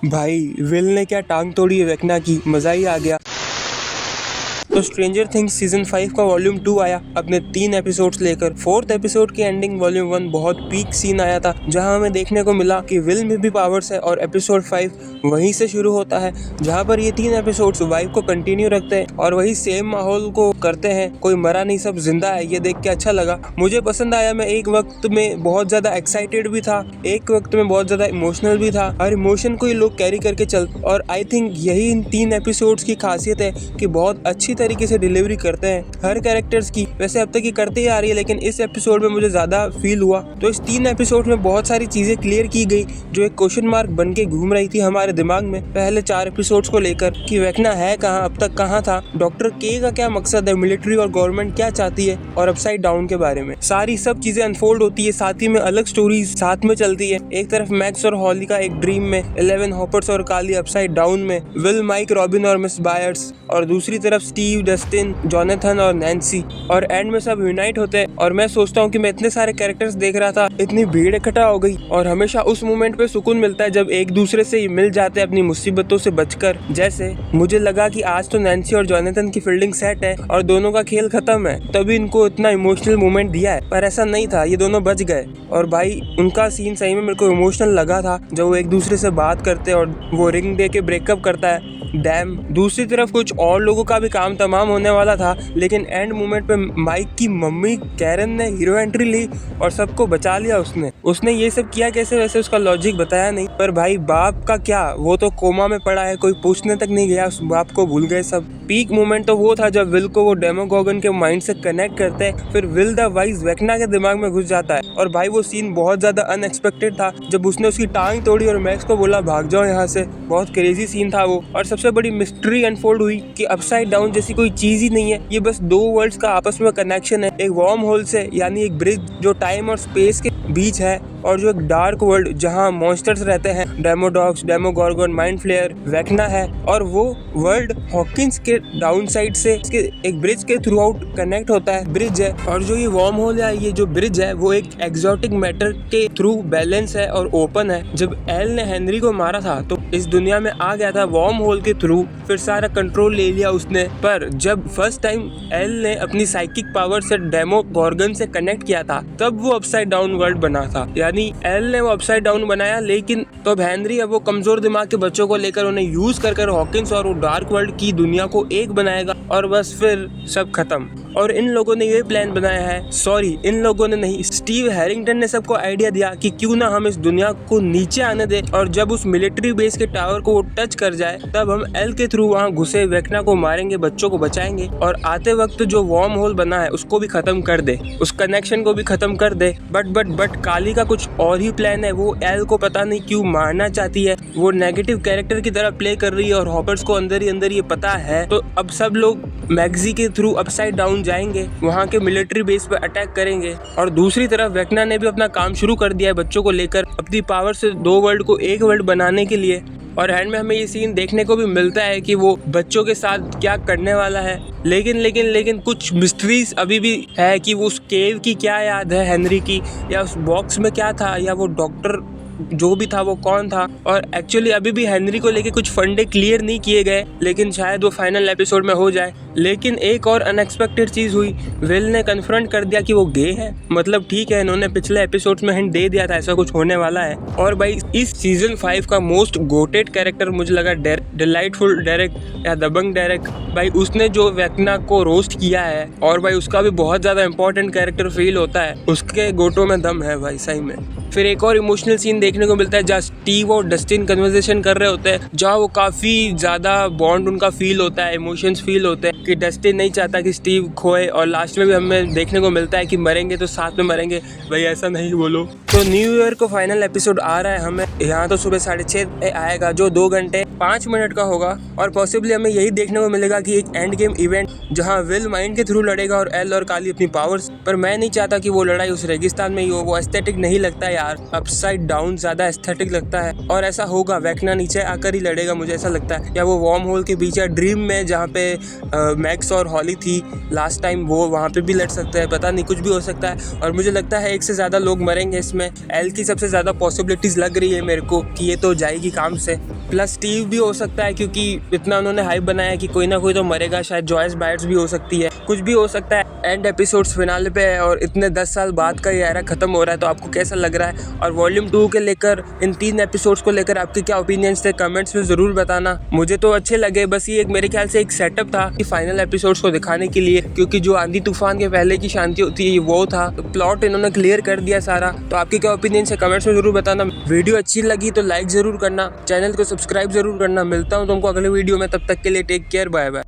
भाई विल ने क्या टांग तोड़ी है वेक्ना की, मजा ही आ गया। तो स्ट्रेंजर थिंग्स सीजन 5 का वॉल्यूम 2 आया अपने 3 एपिसोड्स लेकर। 4th एपिसोड की एंडिंग वॉल्यूम 1 बहुत पीक सीन आया था, जहां हमें देखने को मिला कि विल में भी पावर्स है और एपिसोड 5 वहीं से शुरू होता है, जहां पर ये 3 एपिसोड्स वाइब को कंटिन्यू रखते हैं और वही सेम माहौल को करते हैं। कोई मरा नहीं, सब जिंदा है। ये देख के अच्छा लगा, मुझे पसंद आया। मैं एक वक्त में बहुत ज्यादा एक्साइटेड भी था, एक वक्त में बहुत ज्यादा इमोशनल भी था। हर इमोशन को ये लोग कैरी करके चल, और आई थिंक यही इन 3 एपिसोड्स की खासियत है कि बहुत अच्छी तरीके से डिलीवरी करते हैं हर कैरेक्टर्स की। वैसे अब तक ही करते ही आ रही है, लेकिन इस एपिसोड में मुझे ज्यादा फील हुआ। तो इस 3 एपिसोड में बहुत सारी चीजें क्लियर की गई जो एक क्वेश्चन मार्क बन के घूम रही थी हमारे दिमाग में पहले 4 एपिसोड्स को लेकर, कि वेक्ना है कहाँ, अब तक कहाँ था, डॉक्टर के का क्या मकसद है, मिलिट्री और गवर्नमेंट क्या चाहती है, और अपसाइड डाउन के बारे में सारी सब चीजें अनफोल्ड होती है। साथ ही में अलग स्टोरीज साथ में चलती है। एक तरफ मैक्स और हॉली का एक ड्रीम में, 11 हॉपर्स और काली अपसाइड डाउन में, विल, माइक, रॉबिन और मिस बायर्स, और दूसरी तरफ स्टीव, डस्टिन, जोनाथन और नैन्सी, और एंड में सब यूनाइट होते हैं। और मैं सोचता हूँ कि मैं इतने सारे कैरेक्टर्स देख रहा था, इतनी भीड़ इकट्ठा हो गई, और हमेशा उस मोमेंट पे सुकून मिलता है जब एक दूसरे से मिल जाते हैं अपनी मुसीबतों से बचकर। जैसे मुझे लगा कि आज तो नैन्सी और जोनाथन की फील्डिंग सेट है और दोनों का खेल खत्म है, तभी इनको इतना इमोशनल मोमेंट दिया है, पर ऐसा नहीं था, ये दोनों बच गए। और भाई उनका सीन सही में मेरे को इमोशनल लगा था, जब वो एक दूसरे से बात करते हैं और वो रिंग दे के ब्रेकअप करता है। डैम। दूसरी तरफ कुछ और लोगों का भी काम तमाम होने वाला था, लेकिन एंड मोमेंट पे माइक की मम्मी कैरन ने हीरो एंट्री ली और सबको बचा लिया। उसने ये सब किया कैसे, वैसे उसका लॉजिक बताया नहीं। पर भाई बाप का क्या, वो तो कोमा में पड़ा है, कोई पूछने तक नहीं गया, उस बाप को भूल गए सब। पीक मोमेंट तो वो था जब विल को वो डेमोगोगन के माइंड से कनेक्ट करते हैं, फिर विल द वाइज वेक्ना के दिमाग में घुस जाता है। और भाई वो सीन बहुत ज्यादा अनएक्सपेक्टेड था, जब उसने उसकी टांग तोड़ी और मैक्स को बोला भाग जाओ यहाँ से। बहुत क्रेजी सीन था वो। और सबसे बड़ी मिस्ट्री अनफोल्ड हुई कि अपसाइड डाउन जैसी कोई चीज ही नहीं है, ये बस 2 वर्ल्ड्स का आपस में कनेक्शन है, एक वार्म होल से, यानी एक ब्रिज जो टाइम और स्पेस के बीच है, और जो एक डार्क वर्ल्ड जहाँ मॉन्स्टर्स रहते हैं, डेमोडॉग्स, डेमोगॉर्गन, माइंड फ्लेयर, वेक्ना है, और वो वर्ल्ड हॉकिंस के डाउन साइड से एक ब्रिज के थ्रू आउट कनेक्ट होता है, ब्रिज है। और जो ये वार्म होल है, ये जो ब्रिज है, वो एक एक्सोटिक मैटर के थ्रू बैलेंस है और ओपन है। जब एल ने हेनरी को मारा था तो इस दुनिया में आ गया था वार्म होल के थ्रू, फिर सारा कंट्रोल ले लिया उसने। पर जब फर्स्ट टाइम एल ने अपनी साइकिक पावर से डेमोगॉर्गन से कनेक्ट किया था, तब वो अपसाइड डाउन वर्ल्ड बना था, यानी एल ने वो अपसाइड डाउन बनाया। लेकिन तो अब हेनरी, अब वो कमजोर दिमाग के बच्चों को लेकर उन्हें यूज कर हॉकिंस और वो डार्क वर्ल्ड की दुनिया को एक बनाएगा, और बस फिर सब खत्म। और इन लोगों ने ये प्लान बनाया है, सॉरी इन लोगों ने नहीं, स्टीव हैरिंगटन ने सबको आइडिया दिया कि क्यों ना हम इस दुनिया को नीचे आने दे, और जब उस मिलिट्री बेस के टावर को वो टच कर जाए, तब हम एल के थ्रू वहाँ घुसे वेक्ना को मारेंगे, बच्चों को बचाएंगे, और आते वक्त जो वार्म होल बना है उसको भी खत्म कर दे, उस कनेक्शन को भी खत्म कर दे। बट काली का कुछ और ही प्लान है। वो एल को पता नहीं क्यों मारना चाहती है, वो नेगेटिव कैरेक्टर की तरह प्ले कर रही है, और हॉपर्स को अंदर ही ये पता है। तो अब सब लोग मैग्जी के थ्रू अपसाइड डाउन जाएंगे, वहाँ के मिलिट्री बेस पर अटैक करेंगे। और दूसरी तरफ वेक्ना ने भी अपना काम शुरू कर दिया है बच्चों को लेकर, अपनी पावर से 2 वर्ल्ड को एक वर्ल्ड बनाने के लिए। और एंड में हमें ये सीन देखने को भी मिलता है कि वो बच्चों के साथ क्या करने वाला है। लेकिन कुछ मिस्ट्रीज अभी भी है कि वो उस केव की क्या याद है हेनरी की, या उस बॉक्स में क्या था, या वो डॉक्टर जो भी था वो कौन था। और एक्चुअली अभी भी हेनरी को लेके कुछ फंडे क्लियर नहीं किए गए, लेकिन शायद वो फाइनल एपिसोड में हो जाए। लेकिन एक और अनएक्सपेक्टेड चीज हुई, विल ने कन्फ्रंट कर दिया कि वो गे है। मतलब ठीक है, इन्होंने पिछले एपिसोड्स में हिंट दे दिया था ऐसा कुछ होने वाला है। और भाई इस सीजन 5 का मोस्ट गोटेड कैरेक्टर मुझे लगा डिलाइटफुल डेरेक, या दबंग डेरेक। भाई उसने जो वेक्ना को रोस्ट किया है, और भाई उसका भी बहुत ज्यादा इंपॉर्टेंट कैरेक्टर फील होता है, उसके गोटों में दम है भाई सही में। फिर एक और इमोशनल सीन देखने को मिलता है जहाँ स्टीव और डस्टिन कन्वर्सेशन कर रहे होते हैं, जहाँ वो काफी ज्यादा बॉन्ड उनका फील होता है, इमोशंस फील होते हैं कि डस्टिन नहीं चाहता कि स्टीव खोए, और लास्ट में भी हमें देखने को मिलता है कि मरेंगे तो साथ में मरेंगे। भाई ऐसा नहीं बोलो। तो न्यू ईयर को फाइनल एपिसोड आ रहा है हमें यहाँ, तो सुबह 6:30 आएगा, जो 2 घंटे 5 मिनट का होगा। और पॉसिबली हमें यही देखने को मिलेगा कि एक एंड गेम इवेंट जहाँ विल माइंड के थ्रू लड़ेगा और एल और काली अपनी पावर्स। पर मैं नहीं चाहता कि वो लड़ाई उस रेगिस्तान में ही हो, वो एस्थेटिक नहीं लगता है यार, अपसाइड डाउन ज़्यादा एस्थेटिक लगता है और ऐसा होगा, वेक्ना नीचे आकर ही लड़ेगा मुझे ऐसा लगता है, या वो वार्म होल के बीच या ड्रीम में जहाँ पे मैक्स और हॉली थी लास्ट टाइम, वो वहाँ पे भी लड़ सकते हैं, पता नहीं, कुछ भी हो सकता है। और मुझे लगता है एक से ज़्यादा लोग मरेंगे इसमें। एल की सबसे ज़्यादा पॉसिबिलिटीज़ लग रही है मेरे को कि ये तो जाएगी काम से, प्लस स्टीव भी हो सकता है क्योंकि इतना उन्होंने हाइप बनाया कि कोई ना कोई तो मरेगा, शायद जॉयस बायर्स भी हो सकती है, कुछ भी हो सकता है। एंड एपिसोड्स फिनाले पे है और इतने 10 साल बाद का ये एरा खत्म हो रहा है, तो आपको कैसा लग रहा है? और वॉल्यूम 2 के लेकर, इन 3 एपिसोड्स को लेकर आपके क्या ओपिनियंस थे, कमेंट्स में ज़रूर बताना। मुझे तो अच्छे लगे, बस ये एक मेरे ख्याल से एक सेटअप था कि फाइनल एपिसोड्स को दिखाने के लिए, क्योंकि जो आंधी तूफान के पहले की शांति होती है वो था, तो प्लॉट इन्होंने क्लियर कर दिया सारा। तो आपके क्या ओपिनियंस है कमेंट्स में ज़रूर बताना। वीडियो अच्छी लगी तो लाइक ज़रूर करना, चैनल को सब्सक्राइब ज़रूर करना। मिलता हूँ तुमको अगले वीडियो में, तब तक के लिए टेक केयर, बाय बाय।